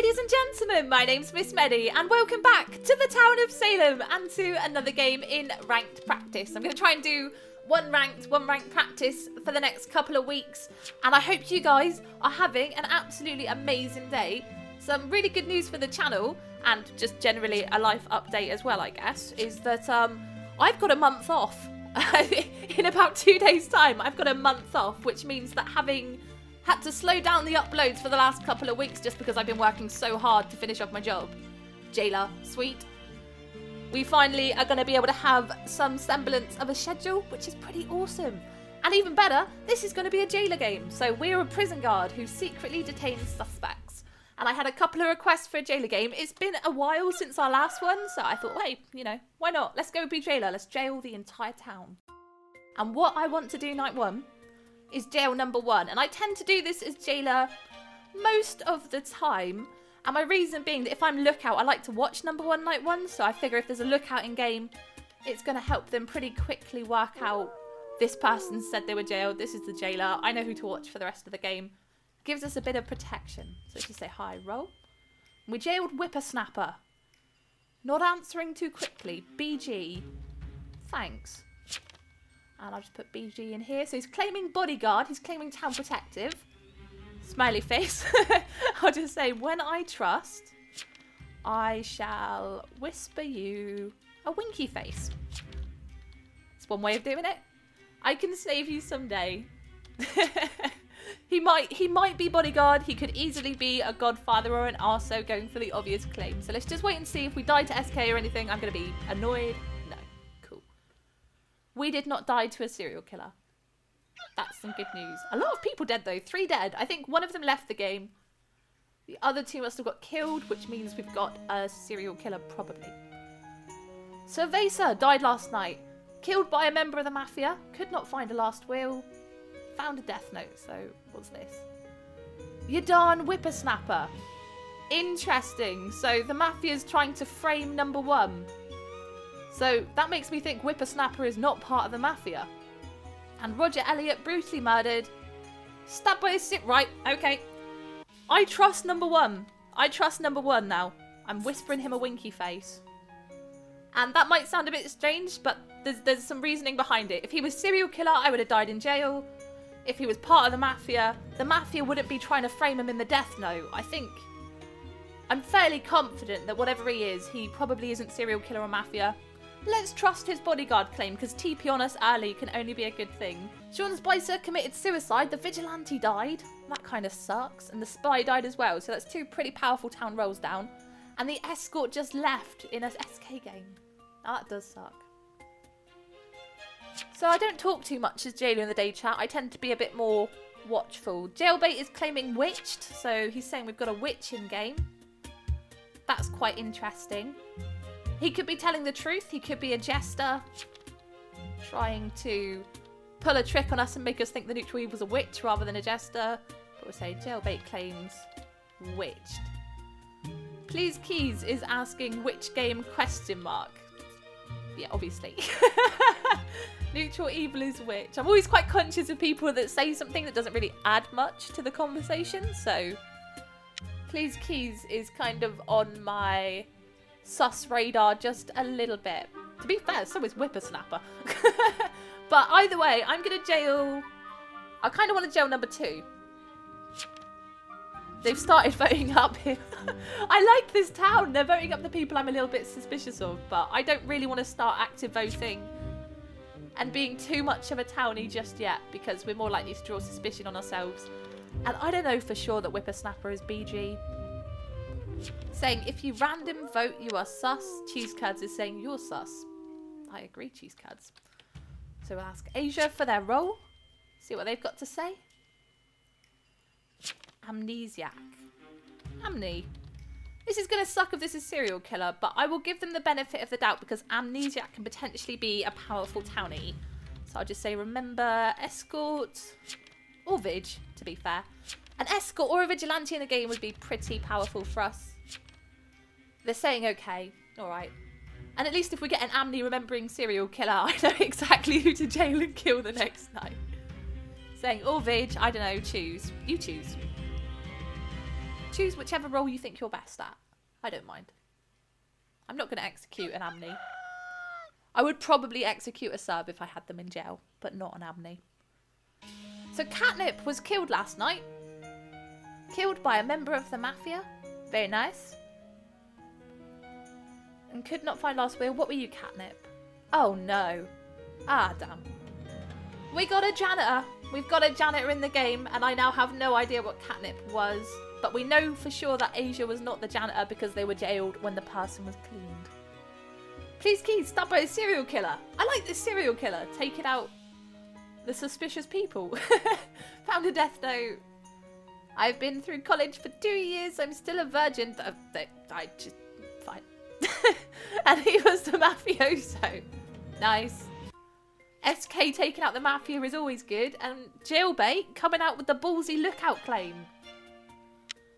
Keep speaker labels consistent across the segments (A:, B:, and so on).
A: ladies and gentlemen, my name's Miss Medi and welcome back to the Town of Salem and to another game in ranked practice. I'm going to try and do one ranked practice for the next couple of weeks, and I hope you guys are having an absolutely amazing day. Some really good news for the channel and just generally a life update as well, I guess, is that I've got a month off. In about 2 days time I've got a month off, which means that having had to slow down the uploads for the last couple of weeks just because I've been working so hard to finish off my job. Jailor, sweet. We finally are going to be able to have some semblance of a schedule, which is pretty awesome. And even better, this is going to be a jailer game. So we're a prison guard who secretly detains suspects. And I had a couple of requests for a jailer game. It's been a while since our last one, so I thought, hey, you know, why not? Let's go be jailer. Let's jail the entire town. And what I want to do night one is jail number 1, and I tend to do this as jailer most of the time, and my reason being that if I'm lookout, I like to watch number 1 night 1, so I figure if there's a lookout in game, it's going to help them pretty quickly work out this person said they were jailed, this is the jailer, I know who to watch for the rest of the game. Gives us a bit of protection. So if you say hi, roll. We jailed Whippersnapper. Not answering too quickly. BG. Thanks. And I'll just put BG in here. So he's claiming bodyguard. He's claiming town protective. Smiley face. I'll just say, when I trust, I shall whisper you a winky face. It's one way of doing it. I can save you someday. He might be bodyguard. He could easily be a godfather or an arso, going for the obvious claim. So let's just wait and see. If we die to SK or anything, I'm going to be annoyed. No. Cool. We did not die to a serial killer. That's some good news. A lot of people dead though. 3 dead. I think one of them left the game. The other 2 must have got killed, which means we've got a serial killer probably. Cerveza died last night. Killed by a member of the Mafia. Could not find a last will. Found a death note, so what's this? You darn whippersnapper. Interesting. So the Mafia's trying to frame number 1. So that makes me think whippersnapper is not part of the Mafia. And Roger Elliott brutally murdered. Stabbed by his sit. Right, okay. I trust number 1. I trust number 1 now. I'm whispering him a winky face. And that might sound a bit strange, but there's some reasoning behind it. If he was serial killer, I would have died in jail. If he was part of the Mafia wouldn't be trying to frame him in the death note. I'm fairly confident that whatever he is, he probably isn't serial killer or Mafia. Let's trust his bodyguard claim, because TP on us early can only be a good thing. Sean Spicer committed suicide, the vigilante died. That kind of sucks. And the spy died as well, so that's 2 pretty powerful town rolls down. And the escort just left in a SK game. Now that does suck. So I don't talk too much as jailer in the day chat. I tend to be a bit more watchful. Jailbait is claiming witched, so he's saying we've got a witch in game. That's quite interesting. He could be telling the truth. He could be a jester, trying to pull a trick on us and make us think the neutral Eve was a witch rather than a jester. But we'll say Jailbait claims witched. Please Keys is asking which game ? Yeah, obviously. Neutral evil is witch. I'm always quite conscious of people that say something that doesn't really add much to the conversation, so Please Keys is kind of on my sus radar just a little bit. To be fair, so is Whippersnapper. But either way, I'm going to jail... I kind of want to jail number 2. They've started voting up here. I like this town. They're voting up the people I'm a little bit suspicious of, but I don't really want to start active voting and being too much of a townie just yet, because we're more likely to draw suspicion on ourselves. And I don't know for sure that Whippersnapper is BG. Saying, if you random vote, you are sus. Cheesecads is saying, you're sus. I agree, Cheesecads. So we'll ask Asia for their role. See what they've got to say. Amnesiac. Amni. This is going to suck if this is serial killer, but I will give them the benefit of the doubt because Amnesiac can potentially be a powerful townie. So I'll just say, remember, escort or Vig, to be fair. An escort or a vigilante in the game would be pretty powerful for us. They're saying okay, alright. And at least if we get an Amni remembering serial killer, I know exactly who to jail and kill the next night. Saying, or Vig, I don't know, choose. You choose. choose whichever role you think you're best at. I don't mind. I'm not going to execute an amni. I would probably execute a sub if I had them in jail, but not an amni. So Catnip was killed last night. Killed by a member of the Mafia. Very nice. And could not find last will. What were you, Catnip? Oh no. Ah, damn. We got a janitor. We've got a janitor in the game, and I now have no idea what Catnip was. But we know for sure that Asia was not the janitor because they were jailed when the person was cleaned. Please, Keys, stop by a serial killer. I like this serial killer. Taking out the suspicious people. Found a death note. I've been through college for 2 years. I'm still a virgin. I just... Fine. And he was the mafioso. Nice. SK taking out the Mafia is always good. And Jailbait coming out with the ballsy lookout claim.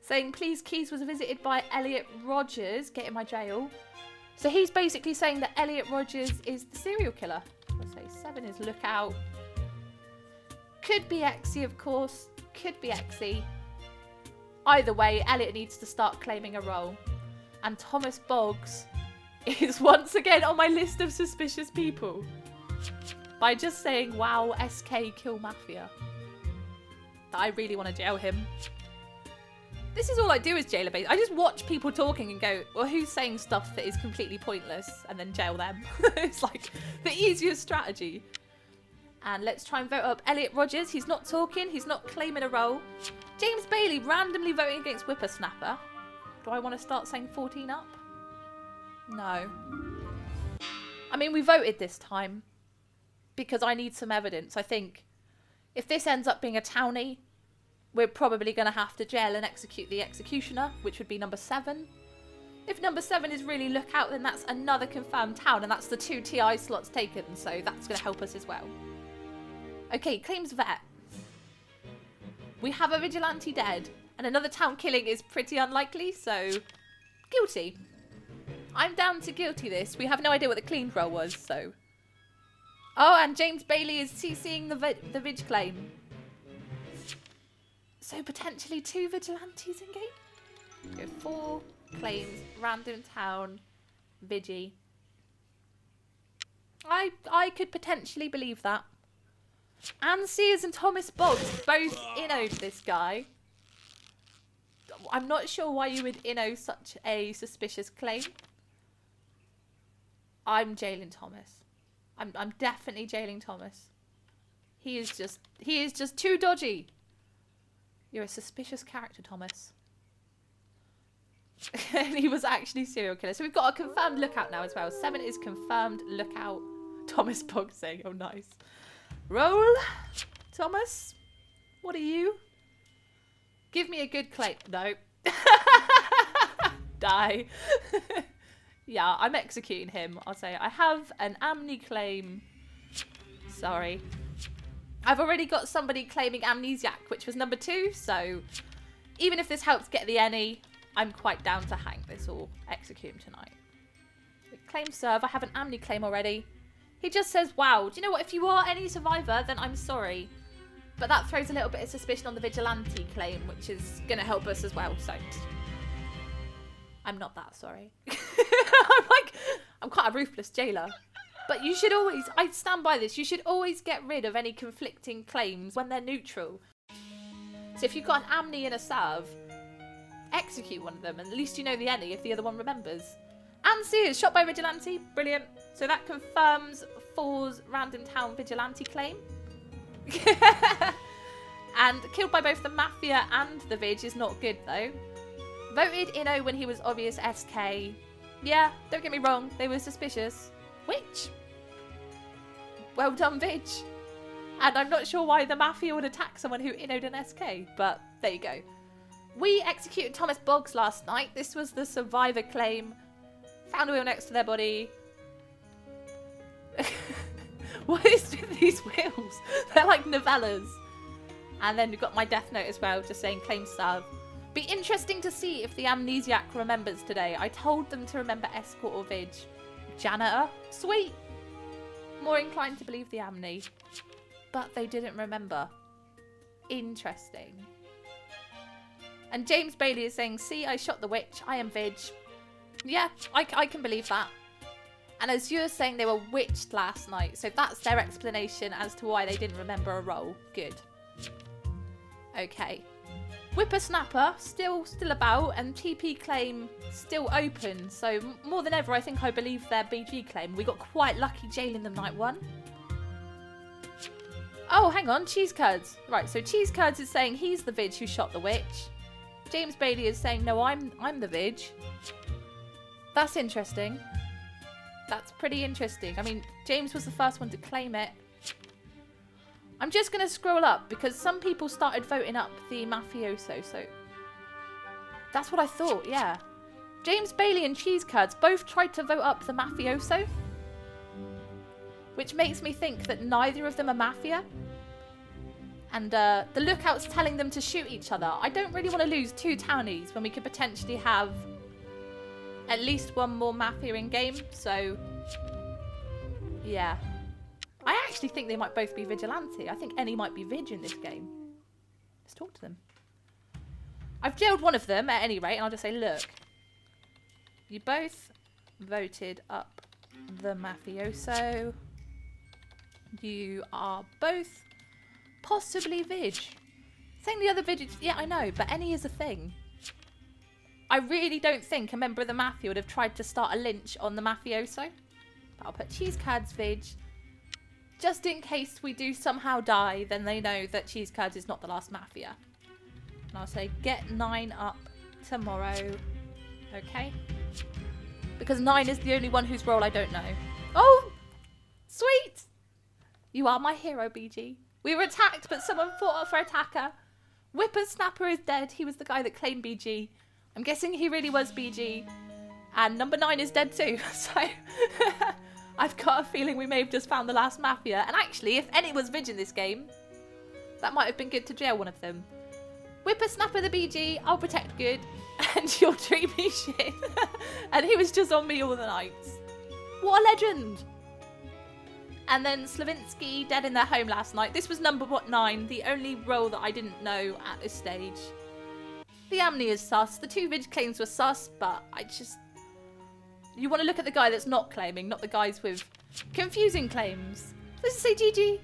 A: Saying, please, Keys was visited by Elliot Rogers. Get in my jail. So he's basically saying that Elliot Rogers is the serial killer. I'll say 7 is lookout. Could be Exy, of course. Could be Exy. Either way, Elliot needs to start claiming a role. And Thomas Boggs is once again on my list of suspicious people. By just saying, wow, SK kill Mafia. I really want to jail him. This is all I do as Jailor base. I just watch people talking and go, well, who's saying stuff that is completely pointless? And then jail them. It's like the easiest strategy. And let's try and vote up Elliot Rogers. He's not talking. He's not claiming a role. James Bailey randomly voting against Whippersnapper. Do I want to start saying 14 up? No. I mean, we voted this time because I need some evidence. I think if this ends up being a townie, we're probably going to have to jail and execute the executioner, which would be number 7. If number 7 is really lookout, then that's another confirmed town, and that's the 2 TI slots taken, so that's going to help us as well. Okay, claims vet. We have a vigilante dead, and another town killing is pretty unlikely, so guilty. I'm down to guilty this. We have no idea what the cleaned role was, so... Oh, and James Bailey is CCing the Vig claim. So potentially 2 vigilantes in game? Go 4 claims, random town, Vigi. I could potentially believe that. Anne Sears and Thomas Boggs both innoed this guy. I'm not sure why you would inno such a suspicious claim. I'm jailing Thomas. I'm definitely jailing Thomas. He is just too dodgy. You're a suspicious character, Thomas. And he was actually serial killer. So we've got a confirmed lookout now as well. 7 is confirmed lookout. Thomas Boggs saying, oh nice. Roll. Thomas. What are you? Give me a good claim. No. Die. Yeah, I'm executing him. I'll say I have an amni claim. Sorry. I've already got somebody claiming amnesiac, which was number 2, so even if this helps get the any, I'm quite down to hang this or execute him tonight. Claim serve, I have an amni claim already. He just says, wow, do you know what, if you are any survivor, then I'm sorry. But that throws a little bit of suspicion on the vigilante claim, which is going to help us as well, so... I'm not that sorry. I'm quite a ruthless jailer. But you should always, I stand by this, you should always get rid of any conflicting claims when they're neutral. So if you've got an amni and a salve, execute one of them, and at least you know the any if the other one remembers. Anne Sears, shot by vigilante, brilliant. So that confirms 4's random town vigilante claim. And killed by both the Mafia and the Vig is not good though. Voted Inno when he was obvious SK. Yeah, don't get me wrong, they were suspicious. Which? Well done, Vig. And I'm not sure why the Mafia would attack someone who innoed an SK, but there you go. We executed Thomas Boggs last night. This was the survivor claim. Found a wheel next to their body. What is with these wheels? They're like novellas. And then we've got my death note as well, just saying claim serve. Be interesting to see if the amnesiac remembers today. I told them to remember escort or Vig. Janitor? Sweet. More inclined to believe the amni. But they didn't remember. Interesting. And James Bailey is saying, see, I shot the witch. I am Vig. Yeah, I can believe that. And as you were saying, they were witched last night. So that's their explanation as to why they didn't remember a role. Good. Okay. Whippersnapper, still about, and TP claim still open. So more than ever, I think I believe their BG claim. We got quite lucky jailing them night 1. Oh, hang on, Cheese Curds. Right, so Cheese Curds is saying he's the Vig who shot the witch. James Bailey is saying, no, I'm the Vig. That's interesting. That's pretty interesting. I mean, James was the first one to claim it. I'm just going to scroll up because some people started voting up the mafioso, so that's what I thought, yeah. James Bailey and Cheese Curds both tried to vote up the mafioso, which makes me think that neither of them are mafia. And the lookout's telling them to shoot each other. I don't really want to lose 2 townies when we could potentially have at least 1 more mafia in game, so yeah. I actually think they might both be vigilante. I think any might be Vig in this game. Let's talk to them. I've jailed one of them at any rate, and I'll just say, look, you both voted up the mafioso. You are both possibly Vig. Saying the other Vig, yeah, I know, but any is a thing. I really don't think a member of the Mafia would have tried to start a lynch on the mafioso. But I'll put Cheese Curds Vig. Just in case we do somehow die, then they know that Cheese Curds is not the last Mafia. And I'll say, get 9 up tomorrow. Okay? Because 9 is the only one whose role I don't know. Oh! Sweet! You are my hero, BG. We were attacked, but someone fought up for attacker. Whippersnapper is dead. He was the guy that claimed BG. I'm guessing he really was BG. And number 9 is dead too. So... I've got a feeling we may have just found the last Mafia. And actually, if any was Vig in this game, that might have been good to jail one of them. Whippersnapper the BG, I'll protect good, and you'll treat me shit. And he was just on me all the nights. What a legend! And then Slavinsky, dead in their home last night. This was number 9, the only role that I didn't know at this stage. The Amni is sus. The 2 Vig claims were sus, but I just... You want to look at the guy that's not claiming, not the guys with confusing claims. Let's just say GG.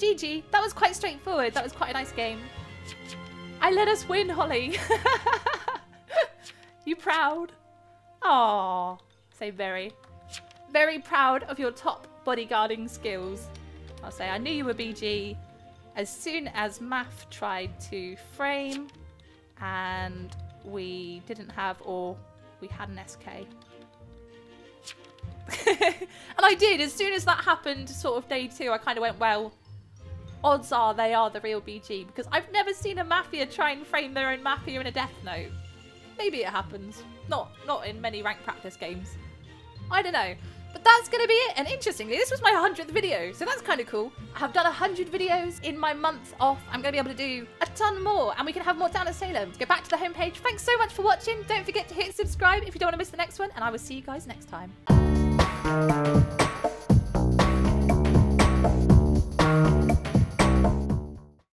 A: GG. That was quite straightforward. That was quite a nice game. I let us win, Holly. You proud? Aww. Say very. Very proud of your top bodyguarding skills. I'll say I knew you were BG as soon as Maf tried to frame and we didn't have, or we had an SK. And I did. As soon as that happened, sort of day 2, I kind of went, well, odds are they are the real BG. Because I've never seen a Mafia try and frame their own Mafia in a death note. Maybe it happens. Not in many rank practice games. I don't know. But that's going to be it. And interestingly, this was my 100th video. So that's kind of cool. I have done 100 videos in my month off. I'm going to be able to do a ton more. And we can have more Town of Salem. Go back to the homepage. Thanks so much for watching. Don't forget to hit subscribe if you don't want to miss the next one. And I will see you guys next time.